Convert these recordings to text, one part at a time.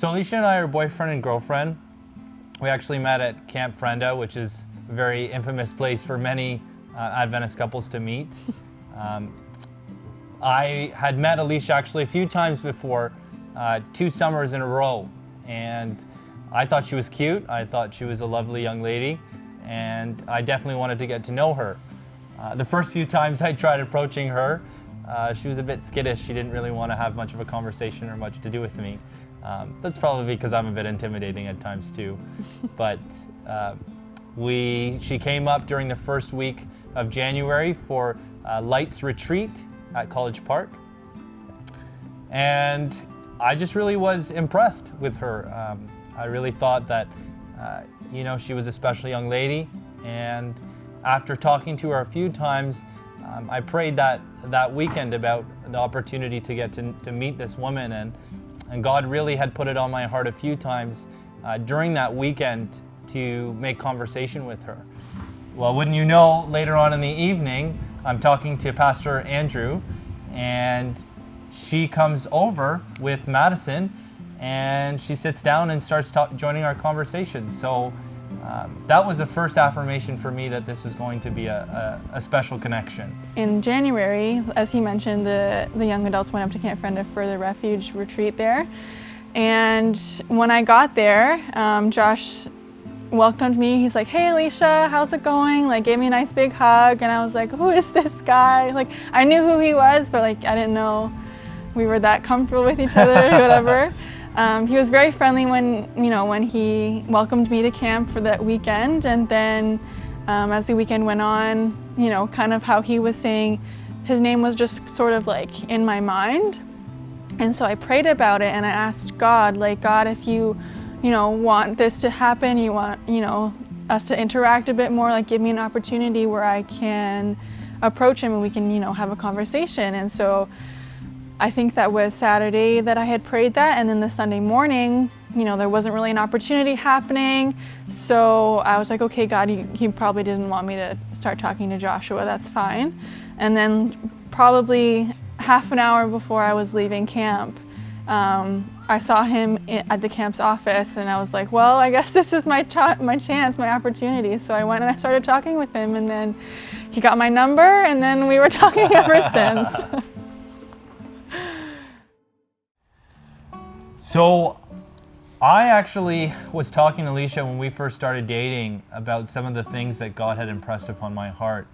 So Alicia and I are boyfriend and girlfriend. We actually met at Camp Frenda, which is a very infamous place for many Adventist couples to meet. I had met Alicia actually a few times before, 2 summers in a row, and I thought she was cute. I thought she was a lovely young lady, and I definitely wanted to get to know her. The first few times I tried approaching her, she was a bit skittish. She didn't really want to have much of a conversation or much to do with me. That's probably because I'm a bit intimidating at times too. But she came up during the first week of January for Lights Retreat at College Park. And I just really was impressed with her. I really thought that, she was a special young lady. And after talking to her a few times, I prayed that weekend about the opportunity to get to meet this woman. And God really had put it on my heart a few times during that weekend to make conversation with her. Well, wouldn't you know, later on in the evening, I'm talking to Pastor Andrew, and she comes over with Madison, and she sits down and starts joining our conversation. So that was the first affirmation for me that this was going to be a special connection. In January, as he mentioned, the young adults went up to Camp Frenda for the refuge retreat there. And when I got there, Josh welcomed me. He's like, "Hey Alicia, how's it going?" Like, gave me a nice big hug, and I was like, "Who is this guy?" Like, I knew who he was, but like I didn't know we were that comfortable with each other or whatever. He was very friendly when he welcomed me to camp for that weekend, and then as the weekend went on, kind of how he was saying, his name was just sort of like in my mind. And so I prayed about it, and I asked God, like, God, if you want this to happen, you want, us to interact a bit more, like give me an opportunity where I can approach him and we can, have a conversation. And so I think that was Saturday that I had prayed that, and then the Sunday morning, there wasn't really an opportunity happening. So I was like, okay, God, he probably didn't want me to start talking to Joshua, that's fine. And then probably half an hour before I was leaving camp, I saw him at the camp's office, and I was like, well, I guess this is my chance, my opportunity. So I went and I started talking with him, and then he got my number, and then we were talking ever since. So I actually was talking to Alicia when we first started dating about some of the things that God had impressed upon my heart.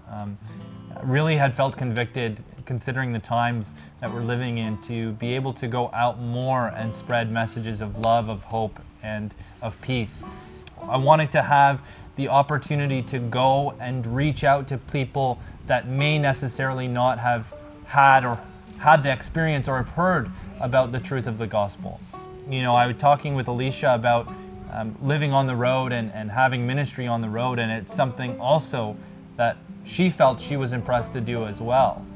Really had felt convicted, considering the times that we're living in, to be able to go out more and spread messages of love, of hope, and of peace. I wanted to have the opportunity to go and reach out to people that may necessarily not have had the experience or have heard about the truth of the gospel. I was talking with Alicia about living on the road and having ministry on the road, and it's something also that she felt she was impressed to do as well.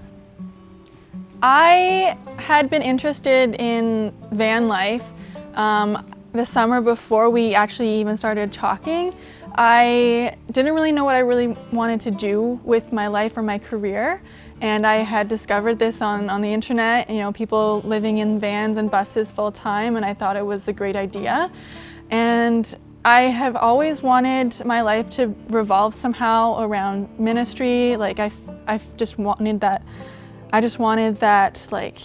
I had been interested in van life the summer before we actually even started talking. I didn't really know what I really wanted to do with my life or my career, and I had discovered this on the internet, people living in vans and buses full time, and I thought it was a great idea. And I have always wanted my life to revolve somehow around ministry. Like I just wanted that. I just wanted that like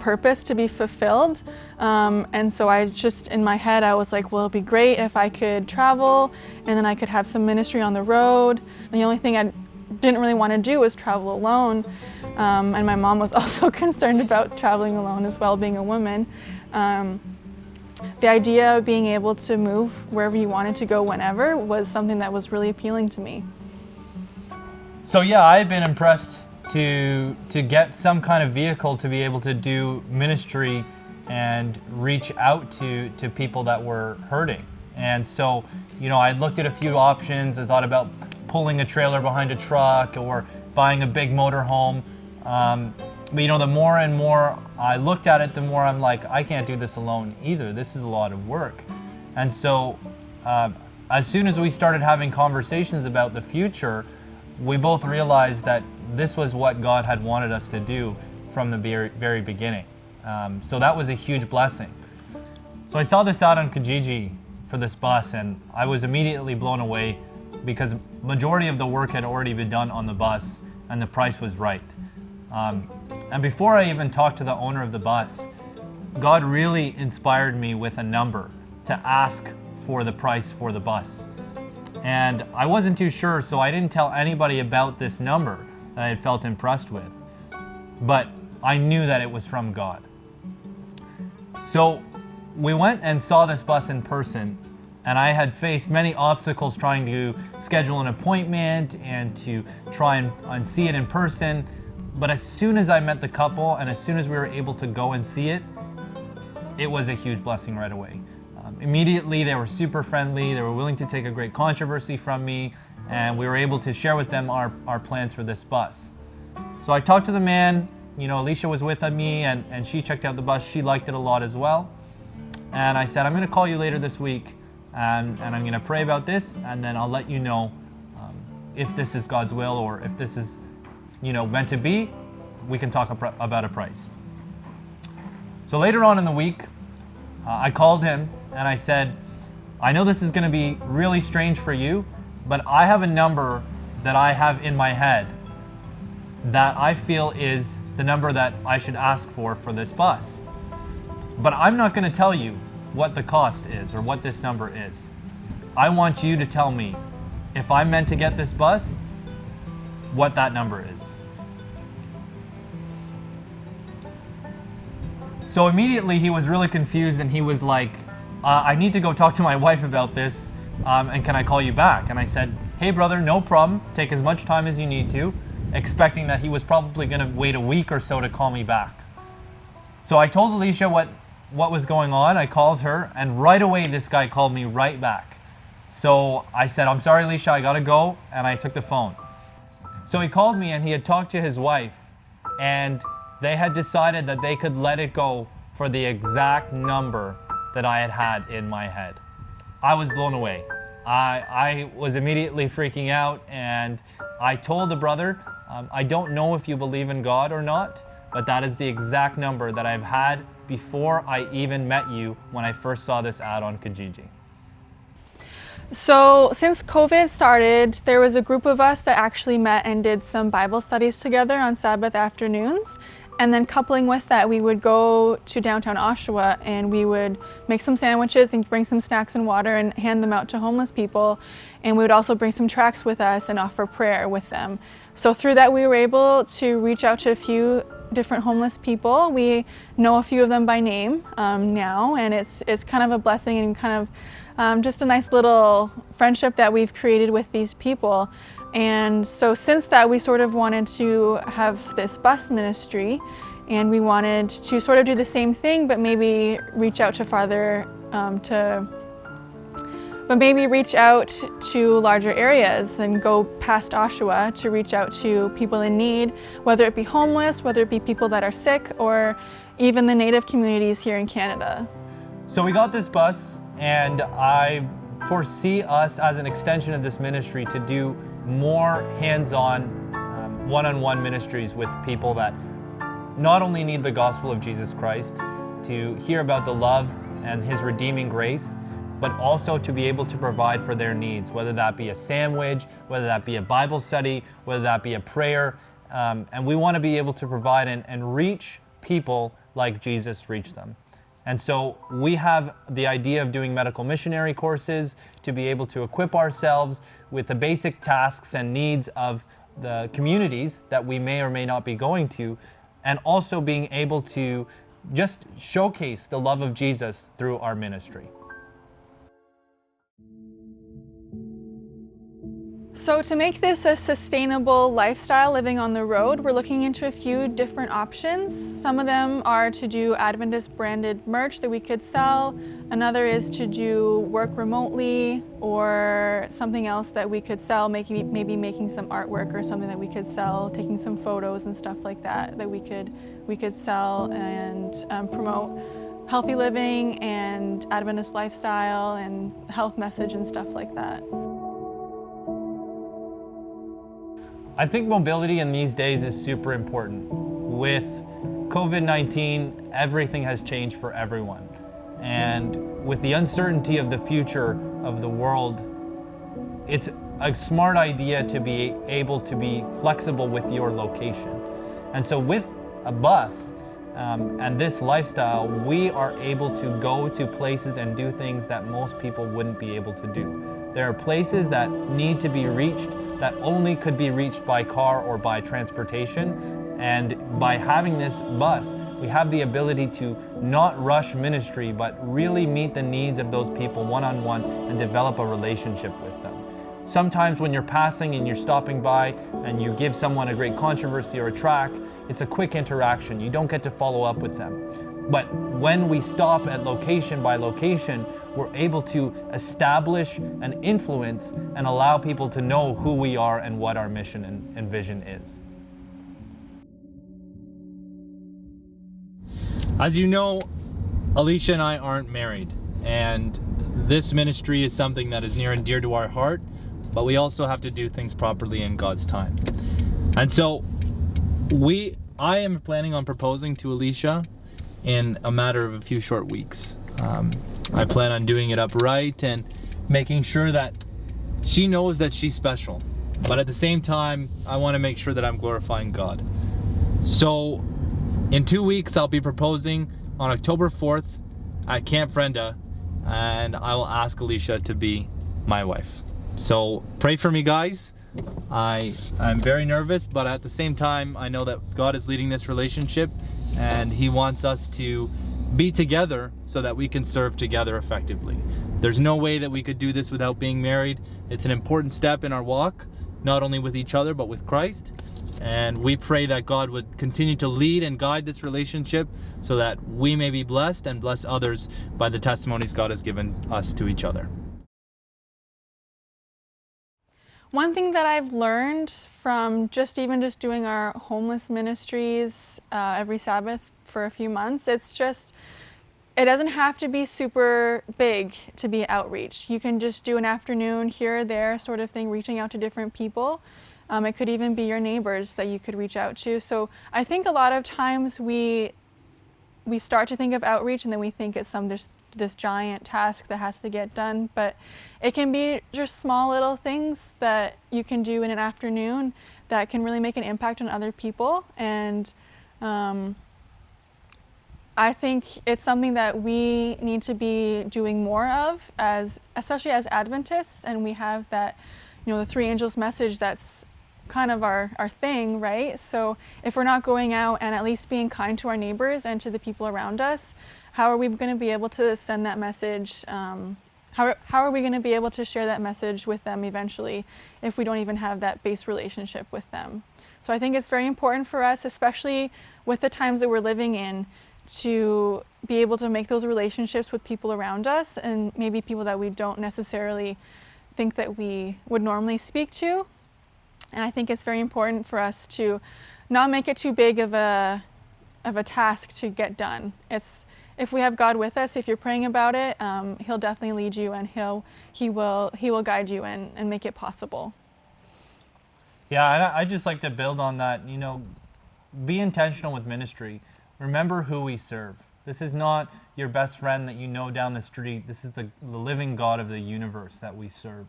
purpose to be fulfilled. And so I just, in my head, I was like, well, it'd be great if I could travel and then I could have some ministry on the road. The only thing I didn't really want to do was travel alone. And my mom was also concerned about traveling alone as well, being a woman. The idea of being able to move wherever you wanted to go whenever was something that was really appealing to me. So yeah, I've been impressed to get some kind of vehicle to be able to do ministry and reach out to people that were hurting. And so, I looked at a few options. I thought about pulling a trailer behind a truck or buying a big motorhome. But the more and more I looked at it, the more I'm like, I can't do this alone either. This is a lot of work. And so as soon as we started having conversations about the future, we both realized that this was what God had wanted us to do from the very beginning. So that was a huge blessing. So I saw this out on Kijiji for this bus, and I was immediately blown away because majority of the work had already been done on the bus and the price was right. And before I even talked to the owner of the bus, God really inspired me with a number to ask for the price for the bus. And I wasn't too sure, so I didn't tell anybody about this number that I had felt impressed with. But I knew that it was from God. So we went and saw this bus in person, and I had faced many obstacles trying to schedule an appointment and to try and see it in person. But as soon as I met the couple and as soon as we were able to go and see it, it was a huge blessing right away. Immediately, they were super friendly. They were willing to take a great controversy from me, and we were able to share with them our plans for this bus. So I talked to the man. Alicia was with me, and she checked out the bus. She liked it a lot as well. And I said, I'm going to call you later this week, and I'm going to pray about this, and then I'll let you know if this is God's will or if this is, meant to be. We can talk about a price. So later on in the week, I called him and I said, I know this is going to be really strange for you, but I have a number that I have in my head that I feel is the number that I should ask for this bus. But I'm not going to tell you what the cost is or what this number is. I want you to tell me, if I'm meant to get this bus, what that number is. So immediately he was really confused and he was like, I need to go talk to my wife about this, and can I call you back? And I said, hey brother, no problem. Take as much time as you need to, expecting that he was probably going to wait a week or so to call me back. So I told Alicia what was going on. I called her, and right away this guy called me right back. So I said, I'm sorry Alicia, I gotta go, and I took the phone. So he called me and he had talked to his wife, and they had decided that they could let it go for the exact number that I had in my head. I was blown away. I was immediately freaking out, and I told the brother, I don't know if you believe in God or not, but that is the exact number that I've had before I even met you when I first saw this ad on Kijiji. So since COVID started, there was a group of us that actually met and did some Bible studies together on Sabbath afternoons. And then coupling with that, we would go to downtown Oshawa and we would make some sandwiches and bring some snacks and water and hand them out to homeless people. And we would also bring some tracts with us and offer prayer with them. So through that, we were able to reach out to a few different homeless people. We know a few of them by name now, and it's kind of a blessing and kind of just a nice little friendship that we've created with these people. And so since that, we sort of wanted to have this bus ministry, and we wanted to sort of do the same thing, but maybe reach out to farther, reach out to larger areas and go past Oshawa to reach out to people in need, whether it be homeless, whether it be people that are sick, or even the Native communities here in Canada. So we got this bus, and I foresee us as an extension of this ministry to do more hands-on, one-on-one ministries with people that not only need the gospel of Jesus Christ, to hear about the love and His redeeming grace, but also to be able to provide for their needs, whether that be a sandwich, whether that be a Bible study, whether that be a prayer. And we want to be able to provide and reach people like Jesus reached them. And so we have the idea of doing medical missionary courses to be able to equip ourselves with the basic tasks and needs of the communities that we may or may not be going to, and also being able to just showcase the love of Jesus through our ministry. So to make this a sustainable lifestyle living on the road, we're looking into a few different options. Some of them are to do Adventist branded merch that we could sell. Another is to do work remotely, or something else that we could sell, maybe making some artwork or something that we could sell, taking some photos and stuff like that we could sell and promote healthy living and Adventist lifestyle and health message and stuff like that. I think mobility in these days is super important. With COVID-19, everything has changed for everyone. And with the uncertainty of the future of the world, it's a smart idea to be able to be flexible with your location. And so with a bus and this lifestyle, we are able to go to places and do things that most people wouldn't be able to do. There are places that need to be reached that only could be reached by car or by transportation. And by having this bus, we have the ability to not rush ministry, but really meet the needs of those people one-on-one and develop a relationship with them. Sometimes when you're passing and you're stopping by and you give someone a great controversy or a track, it's a quick interaction. You don't get to follow up with them. But when we stop at location by location, we're able to establish an influence and allow people to know who we are and what our mission and vision is. As you know, Alicia and I aren't married, and this ministry is something that is near and dear to our heart, but we also have to do things properly in God's time. And so I am planning on proposing to Alicia in a matter of a few short weeks. I plan on doing it upright and making sure that she knows that she's special, but at the same time, I want to make sure that I'm glorifying God. So in 2 weeks, I'll be proposing on October 4th at Camp Frenda, and I will ask Alicia to be my wife. So pray for me, guys. I'm very nervous, but at the same time, I know that God is leading this relationship and He wants us to be together so that we can serve together effectively. There's no way that we could do this without being married. It's an important step in our walk, not only with each other, but with Christ. And we pray that God would continue to lead and guide this relationship so that we may be blessed and bless others by the testimonies God has given us to each other. One thing that I've learned from just doing our homeless ministries every Sabbath for a few months, it doesn't have to be super big to be outreach. You can just do an afternoon here or there sort of thing, reaching out to different people. It could even be your neighbors that you could reach out to. So I think a lot of times we start to think of outreach and then we think it's this giant task that has to get done, but it can be just small little things that you can do in an afternoon that can really make an impact on other people. And I think it's something that we need to be doing more of, especially as Adventists, and we have that, the three angels message that's kind of our thing, right? So if we're not going out and at least being kind to our neighbors and to the people around us, how are we going to be able to send that message? How are we going to be able to share that message with them eventually if we don't even have that base relationship with them? So I think it's very important for us, especially with the times that we're living in, to be able to make those relationships with people around us and maybe people that we don't necessarily think that we would normally speak to. And I think it's very important for us to not make it too big of a task to get done. If we have God with us, if you're praying about it, He'll definitely lead you, and He will guide you and make it possible. Yeah, and I just like to build on that. Be intentional with ministry. Remember who we serve. This is not your best friend that you know down the street. This is the living God of the universe that we serve.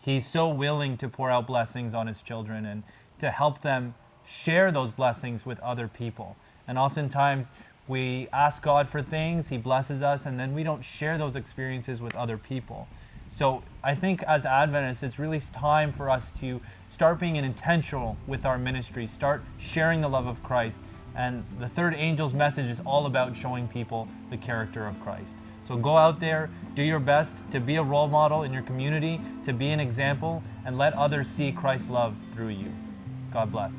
He's so willing to pour out blessings on His children and to help them share those blessings with other people. And oftentimes we ask God for things, He blesses us, and then we don't share those experiences with other people. So I think as Adventists, it's really time for us to start being intentional with our ministry, start sharing the love of Christ. And the third angel's message is all about showing people the character of Christ. So go out there, do your best to be a role model in your community, to be an example, and let others see Christ's love through you. God bless.